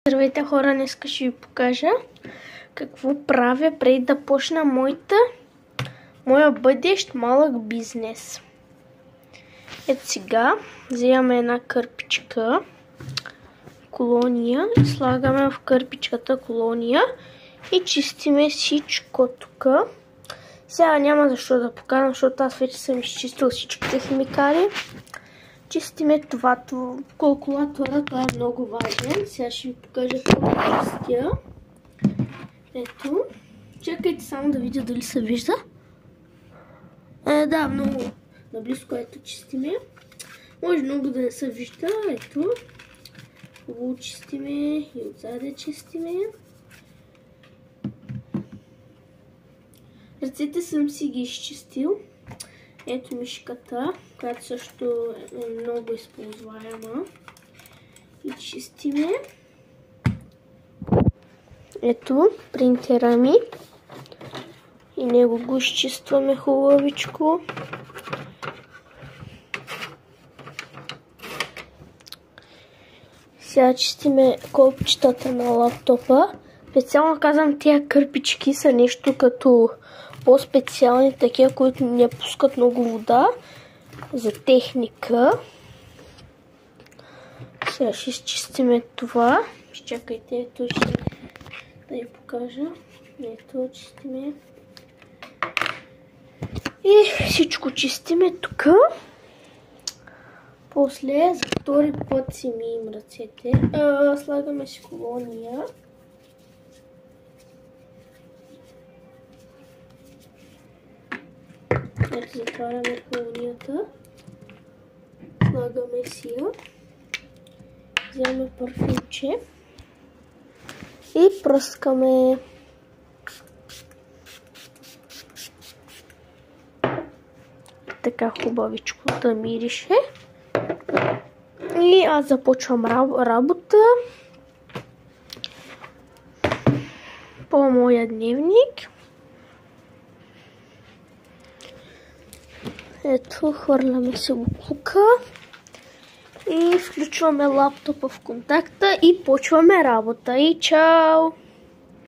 Здравейте хора, днес ще ви покажа какво правя преди да почна моя бъдещ малък бизнес. Ето сега вземаме една кърпичка колония и слагаме в кърпичката колония и чистиме всичко тук. Сега няма защо да покажам, защото аз вече съм изчистил всичките химикали. Чистиме това калкулатора, това е много важен. Сега ще ви покажа какво чистя. Ето. Чакайте само да видя дали се вижда. Да, много наблизко ето чистиме. Може много да не се вижда. Ето. Хубаво чистиме и отзаде чистиме. Ръцете съм си ги изчистил. Ето мишката, която също е много използваема. И чистиме. Ето принтера ми. И него го изчистваме хубавичко. Сега чистиме копчетата на лаптопа. Специално казвам, тия кърпички са нещо като по-специални, такива, които не пускат много вода за техника. Сега ще изчистиме това. Чакайте, ето ще да ви покажа. Ето чистиме. И всичко чистиме тук. После за втори път си мием ръцете. Слагаме си колония. Ето затваряме колонията. Слагаме си я. Вземаме парфюмче. И пръскаме. Така хубавичко да мирише. И аз започвам работа по моя дневник. Ето, хвърляме се буклука и включваме лаптопа в контакта и почваме работа. И чао!